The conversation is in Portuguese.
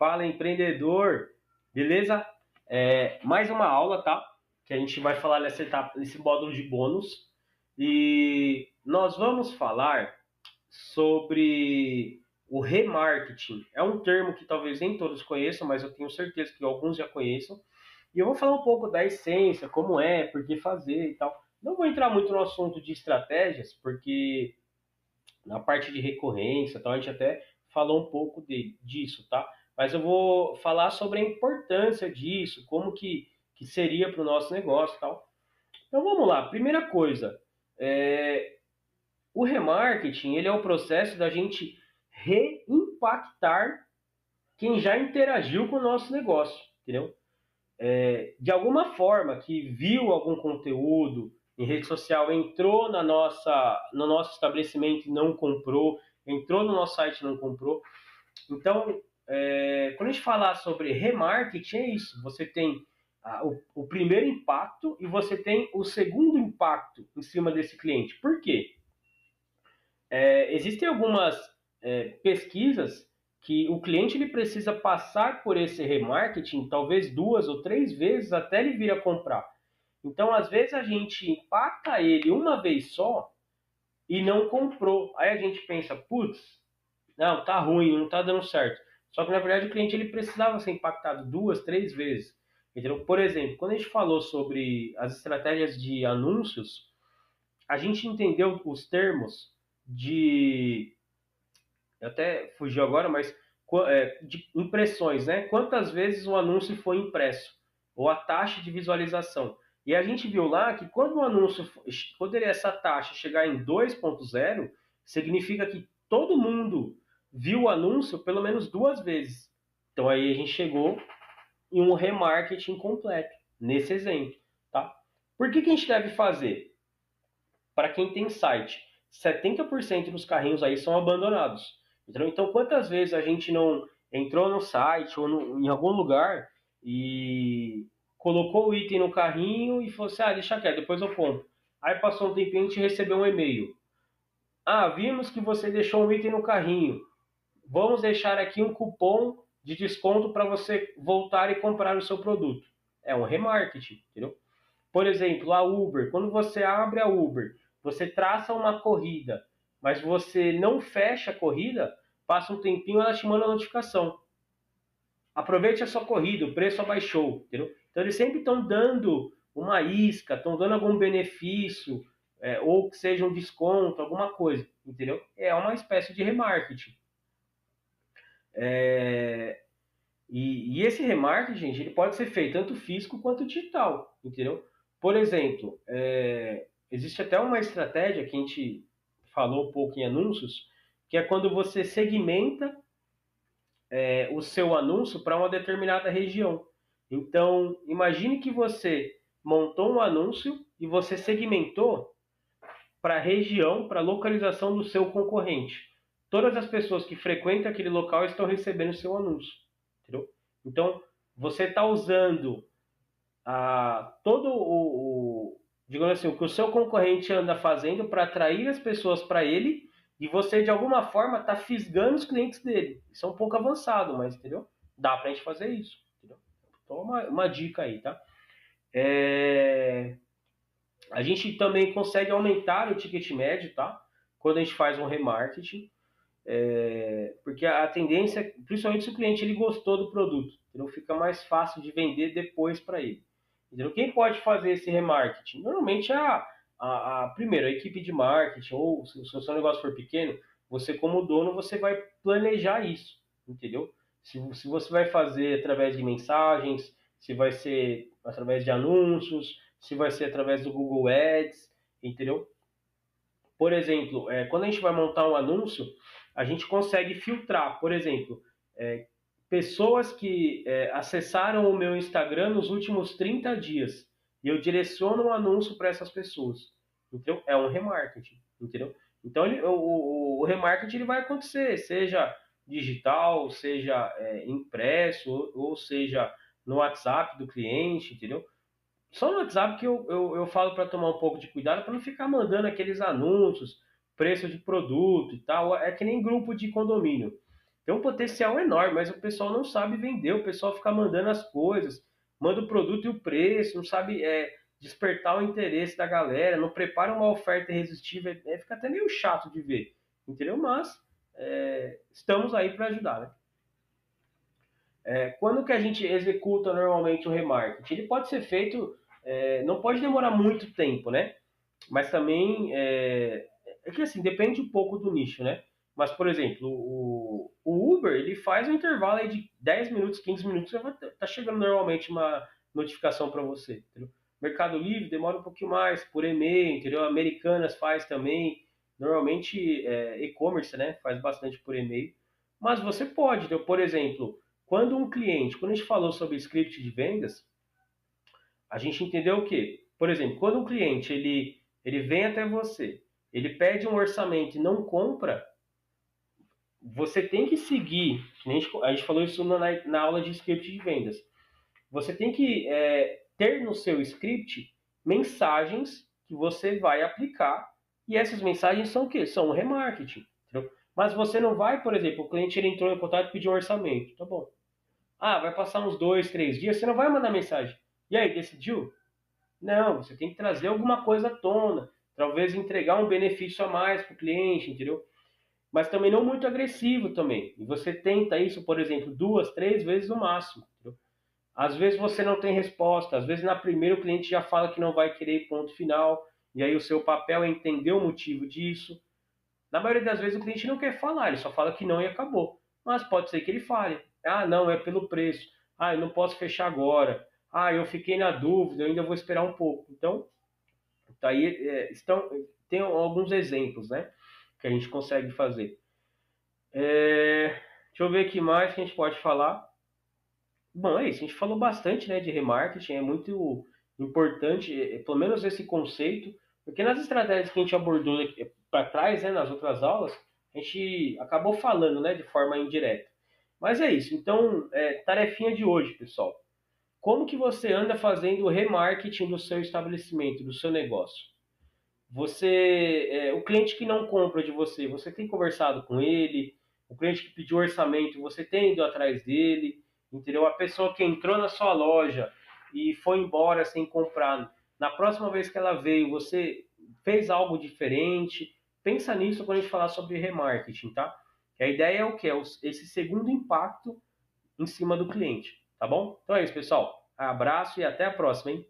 Fala, empreendedor, beleza? Mais uma aula, tá? Que a gente vai falar nessa etapa, nesse módulo de bônus. E nós vamos falar sobre o remarketing. É um termo que talvez nem todos conheçam, mas eu tenho certeza que alguns já conheçam. E eu vou falar um pouco da essência, como é, por que fazer e tal. Não vou entrar muito no assunto de estratégias, porque na parte de recorrência, então a gente até falou um pouco disso, tá? Mas eu vou falar sobre a importância disso, como que seria para o nosso negócio e tal. Então vamos lá, primeira coisa, o remarketing, ele é o processo da gente reimpactar quem já interagiu com o nosso negócio, entendeu? De alguma forma que viu algum conteúdo em rede social, entrou no nosso estabelecimento e não comprou, entrou no nosso site e não comprou. Então, quando a gente falar sobre remarketing, é isso. Você tem o primeiro impacto e você tem o segundo impacto em cima desse cliente. Por quê? Existem algumas pesquisas que o cliente ele precisa passar por esse remarketing talvez 2 ou 3 vezes até ele vir a comprar. Então, às vezes a gente impacta ele uma vez só e não comprou. Aí a gente pensa, putz, não, tá ruim, não tá dando certo. Só que na verdade o cliente ele precisava ser impactado 2, 3 vezes. Entendeu? Por exemplo, quando a gente falou sobre as estratégias de anúncios, a gente entendeu os termos de até fugiu agora, mas de impressões, né? Quantas vezes o anúncio foi impresso, ou a taxa de visualização. E a gente viu lá que quando o anúncio, quando essa taxa chegar em 2.0, significa que todo mundo viu o anúncio pelo menos 2 vezes. Então aí a gente chegou em um remarketing completo, nesse exemplo, tá? Por que a gente deve fazer? Para quem tem site, 70% dos carrinhos aí são abandonados. Entendeu? Então, quantas vezes a gente não entrou no site ou em algum lugar e colocou o item no carrinho e falou assim, deixa quieto, depois eu compro. Aí passou um tempinho e a gente recebeu um e-mail. Vimos que você deixou um item no carrinho. Vamos deixar aqui um cupom de desconto para você voltar e comprar o seu produto. É um remarketing, entendeu? Por exemplo, a Uber, quando você abre a Uber, você traça uma corrida, mas você não fecha a corrida, passa um tempinho, ela te manda a notificação. Aproveite a sua corrida, o preço abaixou, entendeu? Então eles sempre estão dando uma isca, estão dando algum benefício, ou que seja um desconto, alguma coisa, entendeu? É uma espécie de remarketing. E esse remarketing, gente, ele pode ser feito tanto físico quanto digital, entendeu? Por exemplo, existe até uma estratégia que a gente falou um pouco em anúncios, que é quando você segmenta o seu anúncio para uma determinada região. Então, imagine que você montou um anúncio e você segmentou para a região, para a localização do seu concorrente. Todas as pessoas que frequentam aquele local estão recebendo o seu anúncio. Entendeu? Então, você está usando todo digamos assim, o que o seu concorrente anda fazendo para atrair as pessoas para ele e você, de alguma forma, está fisgando os clientes dele. Isso é um pouco avançado, mas, entendeu? Dá para a gente fazer isso. Entendeu? Então, uma dica aí, tá? A gente também consegue aumentar o ticket médio, tá? Quando a gente faz um remarketing. Porque a tendência, principalmente se o cliente ele gostou do produto, entendeu? Fica mais fácil de vender depois para ele. Entendeu? Quem pode fazer esse remarketing? Normalmente primeiro, a equipe de marketing, ou se o seu negócio for pequeno, você como dono, você vai planejar isso, entendeu? Se você vai fazer através de mensagens, se vai ser através de anúncios, se vai ser através do Google Ads, entendeu? Por exemplo, quando a gente vai montar um anúncio, a gente consegue filtrar, por exemplo, pessoas que acessaram o meu Instagram nos últimos 30 dias e eu direciono um anúncio para essas pessoas. Então, é um remarketing, entendeu? Então, o remarketing ele vai acontecer, seja digital, seja impresso, ou seja no WhatsApp do cliente, entendeu? Só no WhatsApp que eu falo para tomar um pouco de cuidado para não ficar mandando aqueles anúncios, preço de produto e tal. É que nem grupo de condomínio. tem um potencial enorme, mas o pessoal não sabe vender, o pessoal fica mandando as coisas, manda o produto e o preço, não sabe despertar o interesse da galera, não prepara uma oferta irresistível, fica até meio chato de ver, entendeu? Mas estamos aí para ajudar, né? Quando que a gente executa normalmente o remarketing? Ele pode ser feito, não pode demorar muito tempo, né? Mas também é que assim, depende um pouco do nicho, né? Mas, por exemplo, o Uber, ele faz um intervalo aí de 10 minutos, 15 minutos, já tá chegando normalmente uma notificação para você, entendeu? Mercado Livre demora um pouquinho mais, por e-mail, entendeu? Americanas faz também, normalmente e-commerce, né? Faz bastante por e-mail. Mas você pode, então, por exemplo, quando a gente falou sobre script de vendas, a gente entendeu o quê? Por exemplo, quando um cliente ele vem até você, ele pede um orçamento e não compra, você tem que seguir, que nem a gente falou isso na aula de script de vendas, você tem que ter no seu script mensagens que você vai aplicar, e essas mensagens são o quê? São o remarketing. Entendeu? Mas você não vai, por exemplo, o cliente ele entrou em contato e pediu um orçamento, tá bom. Ah, vai passar uns 2, 3 dias, você não vai mandar mensagem. E aí, decidiu? Não, você tem que trazer alguma coisa à tona, talvez entregar um benefício a mais para o cliente, entendeu? Mas também não muito agressivo também. E você tenta isso, por exemplo, 2, 3 vezes no máximo, entendeu? Às vezes você não tem resposta, às vezes na primeira o cliente já fala que não vai querer ponto final, e aí o seu papel é entender o motivo disso. Na maioria das vezes o cliente não quer falar, ele só fala que não e acabou. Mas pode ser que ele fale. Ah, não, é pelo preço. Ah, eu não posso fechar agora. Ah, eu fiquei na dúvida, eu ainda vou esperar um pouco. Então, tá aí tem alguns exemplos, né, que a gente consegue fazer. Deixa eu ver o que mais que a gente pode falar. Bom, é isso. A gente falou bastante, né, de remarketing. É muito importante, pelo menos esse conceito, porque nas estratégias que a gente abordou para trás, né, nas outras aulas, a gente acabou falando, né, de forma indireta. Mas é isso. Então, tarefinha de hoje, pessoal. Como que você anda fazendo o remarketing do seu estabelecimento, do seu negócio? O cliente que não compra de você, você tem conversado com ele? O cliente que pediu orçamento, você tem ido atrás dele? Entendeu? A pessoa que entrou na sua loja e foi embora sem comprar, na próxima vez que ela veio, você fez algo diferente? Pensa nisso quando a gente falar sobre remarketing, tá? Que a ideia é o que? Esse segundo impacto em cima do cliente, tá bom? Então é isso, pessoal. Abraço e até a próxima, hein?